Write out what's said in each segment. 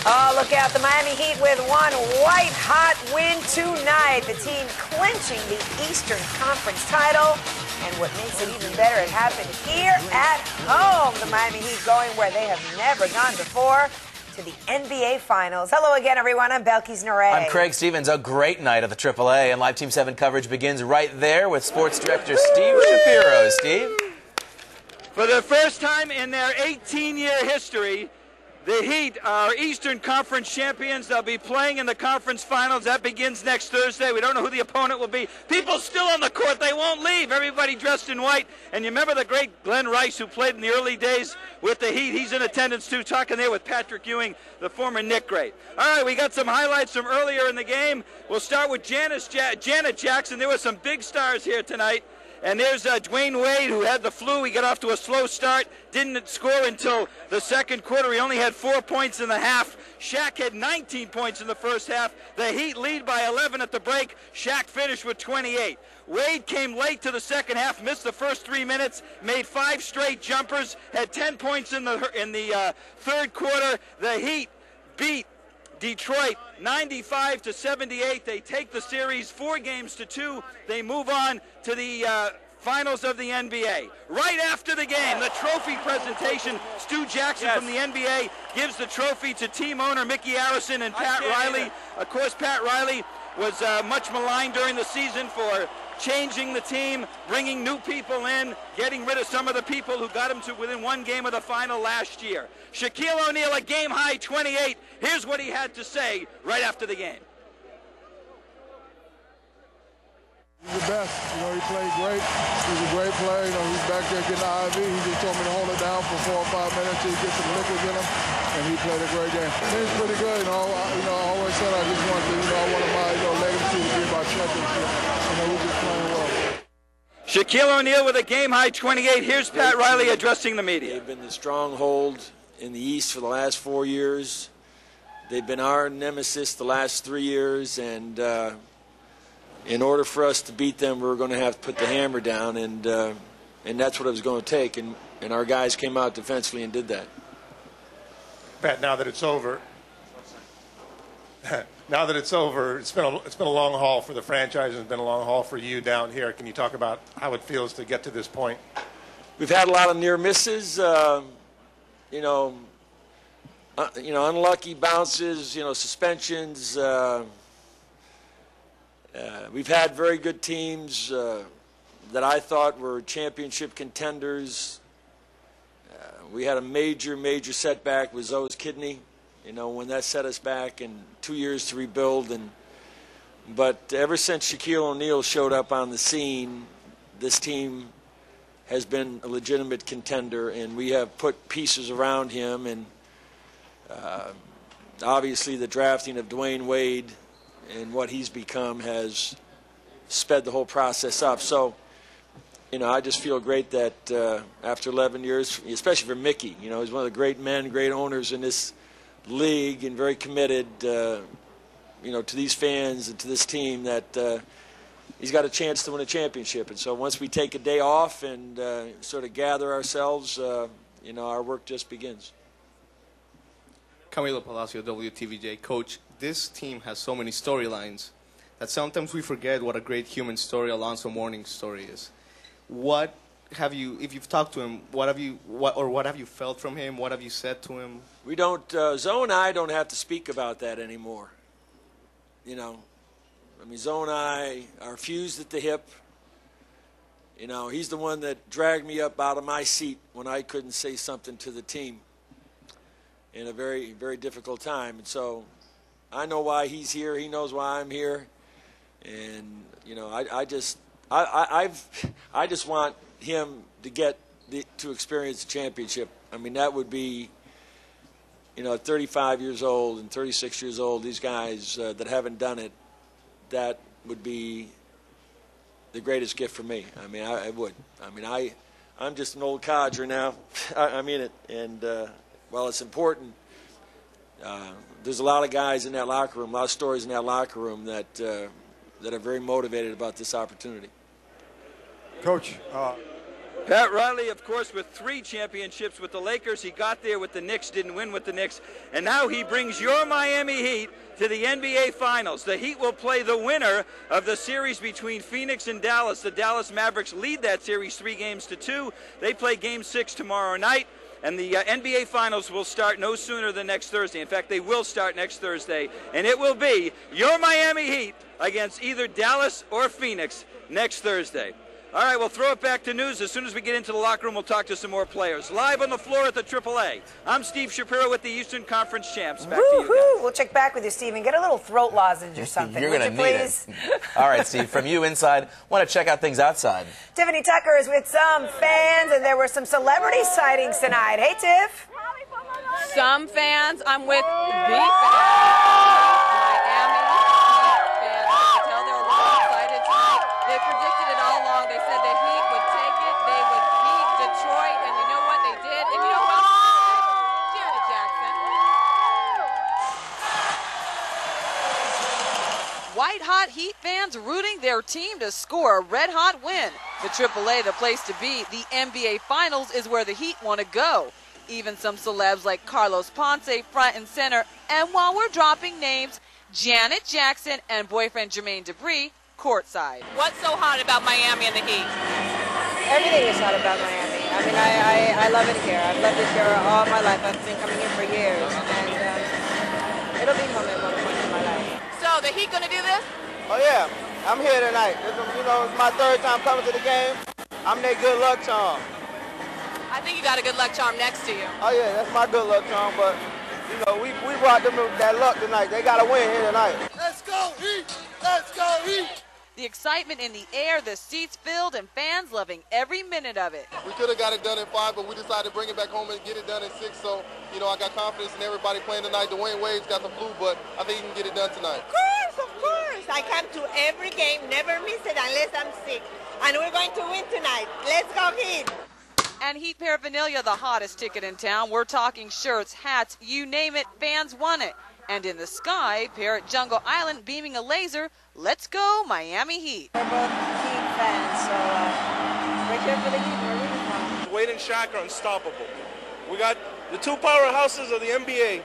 Oh, look out. The Miami Heat with one white-hot win tonight. The team clinching the Eastern Conference title. And what makes it even better, it happened here at home. The Miami Heat going where they have never gone before, to the NBA Finals. Hello again, everyone. I'm Belkis Noray. I'm Craig Stevens. A great night of the AAA, and Live Team 7 coverage begins right there with sports director Steve Shapiro. Steve? For the first time in their 18-year history, the Heat are Eastern Conference champions. They'll be playing in the conference finals. That begins next Thursday. We don't know who the opponent will be. People still on the court. They won't leave. Everybody dressed in white. And you remember the great Glenn Rice, who played in the early days with the Heat? He's in attendance, too, talking there with Patrick Ewing, the former Knick great. All right, we got some highlights from earlier in the game. We'll start with Janet Jackson. There were some big stars here tonight. And there's Dwayne Wade, who had the flu. He got off to a slow start, didn't score until the second quarter. He only had 4 points in the half. Shaq had 19 points in the first half. The Heat lead by 11 at the break. Shaq finished with 28. Wade came late to the second half, missed the first 3 minutes, made 5 straight jumpers, had 10 points in the third quarter. The Heat beat Detroit 95-78. They take the series 4-2. They move on to the finals of the NBA. Right after the game, the trophy presentation. Stu Jackson from the NBA gives the trophy to team owner Mickey Arison and Pat Riley. Of course, Pat Riley was much maligned during the season for changing the team, bringing new people in, getting rid of some of the people who got him to within 1 game of the final last year. Shaquille O'Neal, a game-high 28. Here's what he had to say right after the game. He's the best. You know, he played great. He's a great player. You know, he's back there getting the IV. He just told me to hold it down for 4 or 5 minutes till he gets some liquids in him, and he played a great game. He's pretty good. I always said I just wanted to, I wanted my, legacy to be about championship. We're just playing well. Shaquille O'Neal with a game-high 28. Here's Pat Riley addressing the media. They've been the stronghold in the East for the last 4 years. They've been our nemesis the last 3 years, and in order for us to beat them, we're going to have to put the hammer down, and that's what it was going to take. And our guys came out defensively and did that. Pat, now that it's over, it's been a long haul for the franchise, and it's been a long haul for you down here. Can you talk about how it feels to get to this point? We've had a lot of near misses, unlucky bounces, suspensions. We've had very good teams that I thought were championship contenders. We had a major setback with Zoe's kidney. When that set us back, and 2 years to rebuild. But ever since Shaquille O'Neal showed up on the scene, this team has been a legitimate contender, and we have put pieces around him. And obviously the drafting of Dwayne Wade and what he's become has sped the whole process up. So, I just feel great that after 11 years, especially for Mickey, he's one of the great men, great owners in this league, and very committed, to these fans and to this team, that he's got a chance to win a championship. And so once we take a day off and sort of gather ourselves, our work just begins. Camilo Palacio, WTVJ. Coach, this team has so many storylines that sometimes we forget what a great human story Alonzo Mourning's story is. What have you, if you've talked to him, what have you felt from him? What have you said to him? We don't, Zoe and I don't have to speak about that anymore. Zoe and I are fused at the hip. He's the one that dragged me up out of my seat when I couldn't say something to the team in a very, very difficult time. And so I know why he's here. He knows why I'm here. And, I just want him to get to experience the championship. That would be, at 35 years old and 36 years old, these guys that haven't done it, that would be the greatest gift for me. I would. I'm just an old codger now. I mean it. And while it's important, there's a lot of guys in that locker room, a lot of stories in that locker room that are very motivated about this opportunity. Coach, Pat Riley, of course, with 3 championships with the Lakers. He got there with the Knicks, didn't win with the Knicks. And now he brings your Miami Heat to the NBA Finals. The Heat will play the winner of the series between Phoenix and Dallas. The Dallas Mavericks lead that series 3-2. They play Game 6 tomorrow night. And the NBA Finals will start no sooner than next Thursday. In fact, they will start next Thursday. And it will be your Miami Heat against either Dallas or Phoenix next Thursday. All right, we'll throw it back to news. As soon as we get into the locker room, we'll talk to some more players. Live on the floor at the AAA, I'm Steve Shapiro with the Eastern Conference Champs. Back to you guys. We'll check back with you, Steve, and get a little throat lozenge or something. You're going to need it. All right, Steve, from you inside, want to check out things outside. Tiffany Tucker is with some fans, and there were some celebrity sightings tonight. Hey, Tiff. Some fans. I'm with the fans. Miami fans. I can tell they're a little excited tonight. They predicted it all along. They said the Heat would take it. They would beat Detroit, and you know what they did? And you know what else they did? Janet Jackson. White-hot Heat fans rooting their team to score a red-hot win. The AAA, the place to be. The NBA Finals is where the Heat want to go. Even some celebs like Carlos Ponce front and center. And while we're dropping names, Janet Jackson and boyfriend Jermaine Dupri courtside. What's so hot about Miami and the Heat? Everything is hot about Miami. I mean, I love it here. I've loved it here all my life. I've been coming here for years. And it'll be one in my life. So, the Heat going to do this? Oh, yeah. I'm here tonight. It's my 3rd time coming to the game. I'm their good luck charm. I think you got a good luck charm next to you. Oh, yeah, that's my good luck charm, but, we brought them that luck tonight. They got to win here tonight. Let's go, Heat! Let's go, Heat! The excitement in the air, the seats filled, and fans loving every minute of it. We could have got it done in 5, but we decided to bring it back home and get it done in 6, so, I got confidence in everybody playing tonight. Dwayne Wade's got the flu, but I think he can get it done tonight. Of course. I come to every game, never miss it unless I'm sick. And we're going to win tonight. Let's go, Heat! And Heat paraphernalia, the hottest ticket in town. We're talking shirts, hats, you name it, fans want it. And in the sky, Parrot Jungle Island beaming a laser. Let's go, Miami Heat. We're both Heat fans, so we're here for the Heat. We're rooting for them. Wade and Shaq are unstoppable. We got the 2 powerhouses of the NBA.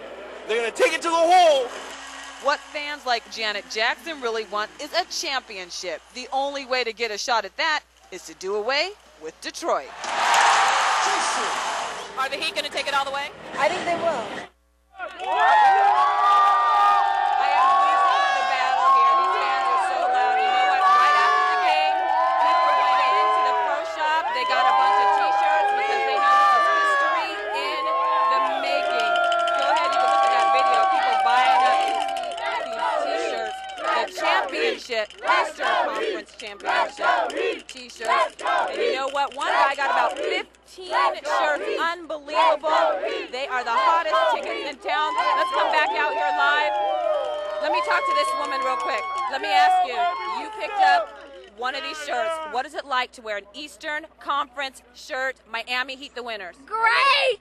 They're going to take it to the hole. What fans like Janet Jackson really want is a championship. The only way to get a shot at that is to do away with Detroit. Are the Heat going to take it all the way? I think they will. I am losing the battle here. These fans are so loud. You know what? Right after the game, people went into the pro shop. They got a bunch of T-shirts because they know this is history in the making. Go ahead, you can look at that video. People buying up these T-shirts. The championship, Eastern Conference Championship T-shirts. And you know what? One guy got about 15 shirts. Unbelievable. They are the hottest tickets in town. Let's come back out here live. Let me talk to this woman real quick. Let me ask you, you picked up one of these shirts. What is it like to wear an Eastern Conference shirt, Miami Heat the winners? Great!